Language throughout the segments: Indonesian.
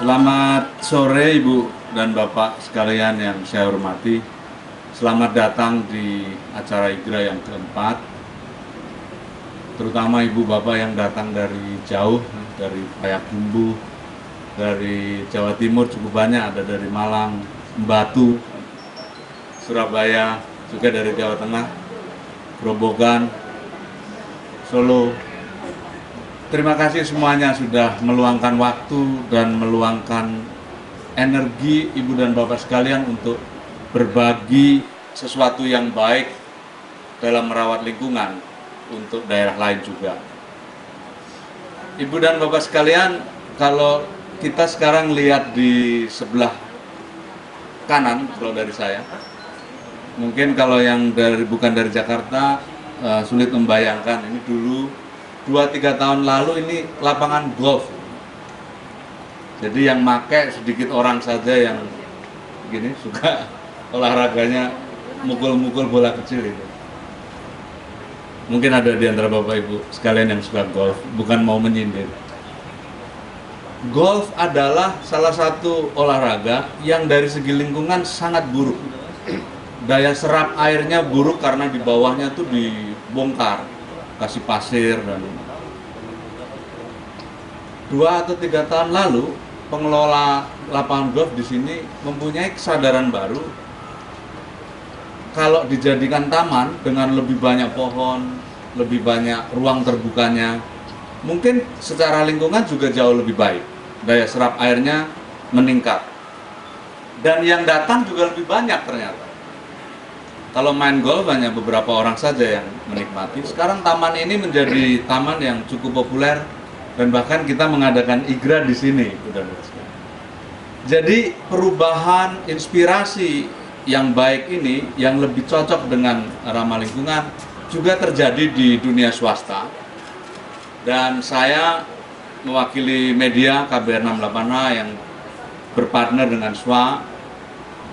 Selamat sore Ibu dan Bapak sekalian yang saya hormati. Selamat datang di acara IGRA yang keempat. Terutama Ibu Bapak yang datang dari jauh, dari Payakumbuh, dari Jawa Timur cukup banyak, ada dari Malang, Batu, Surabaya, juga dari Jawa Tengah, Grobogan, Solo. Terima kasih semuanya sudah meluangkan waktu dan meluangkan energi Ibu dan Bapak sekalian untuk berbagi sesuatu yang baik dalam merawat lingkungan untuk daerah lain juga. Ibu dan Bapak sekalian, kalau kita sekarang lihat di sebelah kanan, kalau dari saya, mungkin kalau yang bukan dari Jakarta sulit membayangkan. Ini dulu 2-3 tahun lalu ini lapangan golf. Jadi yang make sedikit orang saja yang gini suka olahraganya mukul-mukul bola kecil itu. Mungkin ada di antara Bapak Ibu sekalian yang suka golf, bukan mau menyindir. Golf adalah salah satu olahraga yang dari segi lingkungan sangat buruk. Daya serap airnya buruk karena di bawahnya tuh dibongkar, kasih pasir. Dan 2 atau 3 tahun lalu pengelola lapangan golf di sini mempunyai kesadaran baru, kalau dijadikan taman dengan lebih banyak pohon, lebih banyak ruang terbukanya, mungkin secara lingkungan juga jauh lebih baik, daya serap airnya meningkat, dan yang datang juga lebih banyak ternyata. Kalau main golf hanya beberapa orang saja yang menikmati. Sekarang taman ini menjadi taman yang cukup populer dan bahkan kita mengadakan IGRA di sini. Jadi perubahan inspirasi yang baik ini yang lebih cocok dengan ramah lingkungan juga terjadi di dunia swasta. Dan saya mewakili media KBR 68A yang berpartner dengan SWA,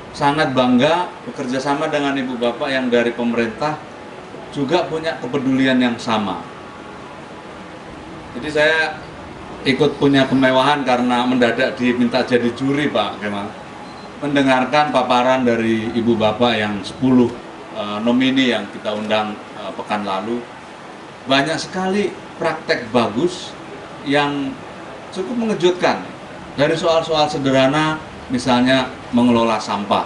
sangat bangga bekerja sama dengan Ibu Bapak yang dari pemerintah juga punya kepedulian yang sama. Jadi saya ikut punya kemewahan karena mendadak diminta jadi juri Pak Kemal, mendengarkan paparan dari Ibu Bapak yang 10 nomini yang kita undang pekan lalu. Banyak sekali praktek bagus yang cukup mengejutkan, dari soal-soal sederhana, misalnya mengelola sampah.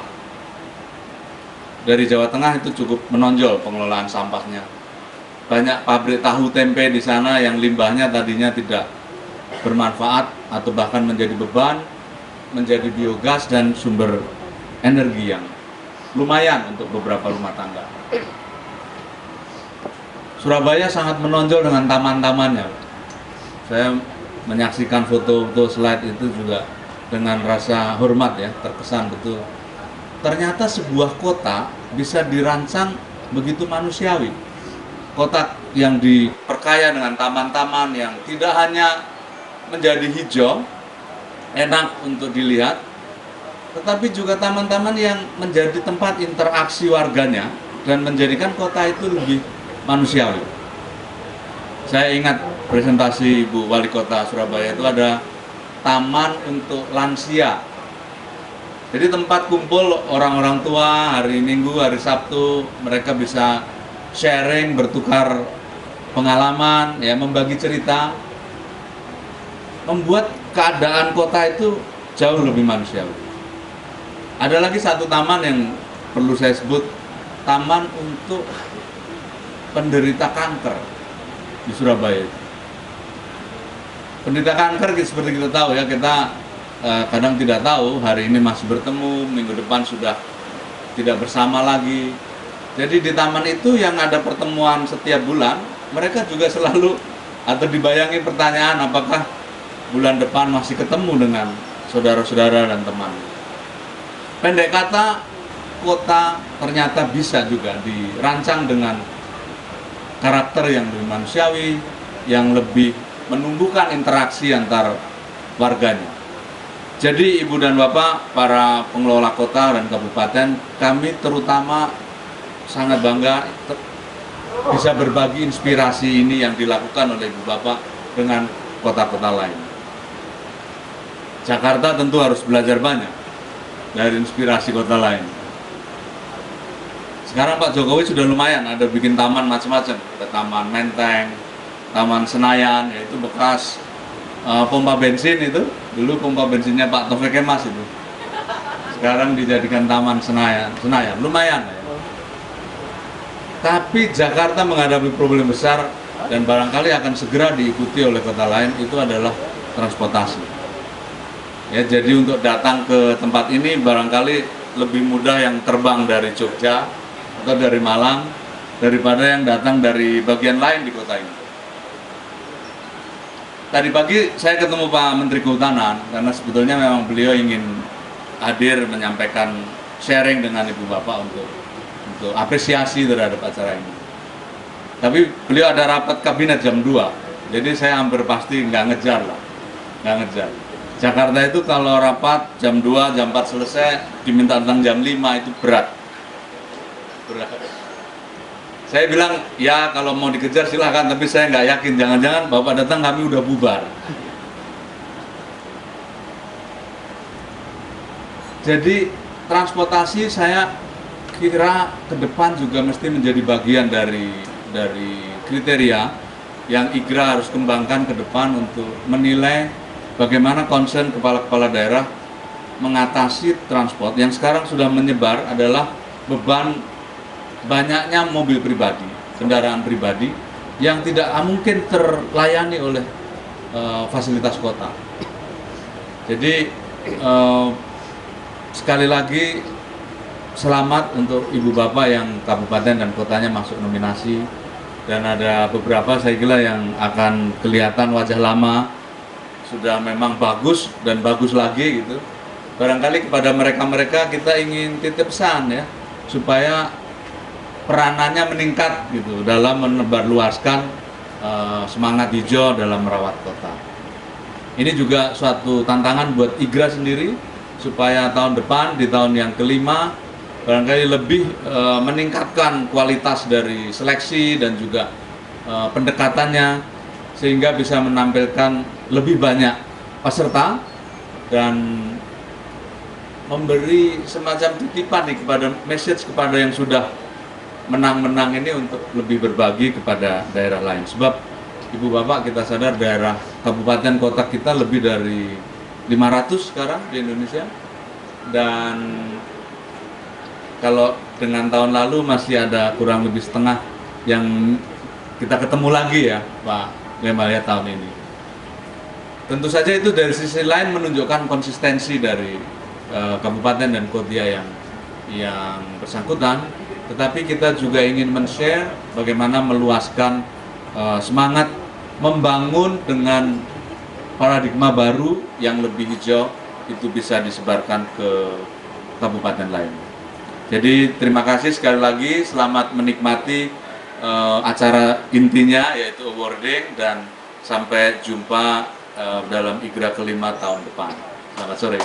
Dari Jawa Tengah itu cukup menonjol pengelolaan sampahnya. Banyak pabrik tahu tempe di sana yang limbahnya tadinya tidak bermanfaat atau bahkan menjadi beban, menjadi biogas dan sumber energi yang lumayan untuk beberapa rumah tangga. Surabaya sangat menonjol dengan taman-tamannya. Saya menyaksikan foto-foto slide itu juga dengan rasa hormat ya, terkesan betul. Ternyata sebuah kota bisa dirancang begitu manusiawi. Kota yang diperkaya dengan taman-taman yang tidak hanya menjadi hijau, enak untuk dilihat, tetapi juga taman-taman yang menjadi tempat interaksi warganya dan menjadikan kota itu lebih manusiawi. Saya ingat presentasi Ibu Wali Kota Surabaya itu ada taman untuk lansia. Jadi tempat kumpul orang-orang tua hari Minggu, hari Sabtu, mereka bisa sharing, bertukar pengalaman, ya, membagi cerita, membuat keadaan kota itu jauh lebih manusiawi. Ada lagi satu taman yang perlu saya sebut, taman untuk penderita kanker di Surabaya. Penderita kanker seperti kita tahu ya, kita kadang tidak tahu hari ini masih bertemu, minggu depan sudah tidak bersama lagi. Jadi di taman itu yang ada pertemuan setiap bulan, mereka juga selalu atau dibayangi pertanyaan apakah bulan depan masih ketemu dengan saudara-saudara dan teman. Pendek kata, kota ternyata bisa juga dirancang dengan karakter yang lebih manusiawi, yang lebih menumbuhkan interaksi antar warganya. Jadi Ibu dan Bapak, para pengelola kota dan kabupaten, kami terutama sangat bangga bisa berbagi inspirasi ini yang dilakukan oleh Ibu Bapak dengan kota-kota lain. Jakarta tentu harus belajar banyak dari inspirasi kota lain. Sekarang Pak Jokowi sudah lumayan, ada bikin taman macam-macam, ada Taman Menteng, Taman Senayan, yaitu bekas pompa bensin itu, dulu pompa bensinnya Pak Taufik Kemas itu. Sekarang dijadikan Taman Senayan, lumayan ya. Tapi Jakarta menghadapi problem besar dan barangkali akan segera diikuti oleh kota lain, itu adalah transportasi. Ya, jadi untuk datang ke tempat ini barangkali lebih mudah yang terbang dari Jogja atau dari Malang daripada yang datang dari bagian lain di kota ini. Tadi pagi saya ketemu Pak Menteri Kehutanan karena sebetulnya memang beliau ingin hadir menyampaikan sharing dengan Ibu Bapak untuk apresiasi terhadap acara ini. Tapi beliau ada rapat kabinet jam 2, jadi saya hampir pasti nggak ngejar. Jakarta itu kalau rapat jam 2, jam 4 selesai, diminta datang jam 5 itu berat. Saya bilang, ya kalau mau dikejar silahkan, tapi saya nggak yakin, jangan-jangan Bapak datang kami udah bubar. Jadi transportasi saya kira ke depan juga mesti menjadi bagian dari kriteria yang IGRA harus kembangkan ke depan untuk menilai bagaimana concern kepala-kepala daerah mengatasi transport yang sekarang sudah menyebar adalah beban banyaknya mobil pribadi, kendaraan pribadi yang tidak mungkin terlayani oleh fasilitas kota. Jadi sekali lagi selamat untuk Ibu Bapak yang kabupaten dan kotanya masuk nominasi, dan ada beberapa saya kira yang akan kelihatan wajah lama sudah memang bagus dan bagus lagi gitu. Barangkali kepada mereka-mereka kita ingin titip pesan ya, supaya peranannya meningkat gitu dalam menebarluaskan semangat hijau dalam merawat kota. Ini juga suatu tantangan buat IGRA sendiri supaya tahun depan di tahun yang kelima barangkali lebih meningkatkan kualitas dari seleksi dan juga pendekatannya sehingga bisa menampilkan lebih banyak peserta dan memberi semacam titipan nih kepada message kepada yang sudah menang-menang ini untuk lebih berbagi kepada daerah lain. Sebab Ibu Bapak kita sadar daerah kabupaten kota kita lebih dari 500 sekarang di Indonesia, dan kalau dengan tahun lalu masih ada kurang lebih setengah yang kita ketemu lagi ya Pak Gemalia tahun ini. Tentu saja itu dari sisi lain menunjukkan konsistensi dari kabupaten dan kota yang bersangkutan, tetapi kita juga ingin men-share bagaimana meluaskan semangat membangun dengan paradigma baru yang lebih hijau itu bisa disebarkan ke kabupaten lain. Jadi terima kasih sekali lagi, selamat menikmati acara intinya yaitu awarding, dan sampai jumpa dalam IGRA kelima tahun depan. Selamat sore.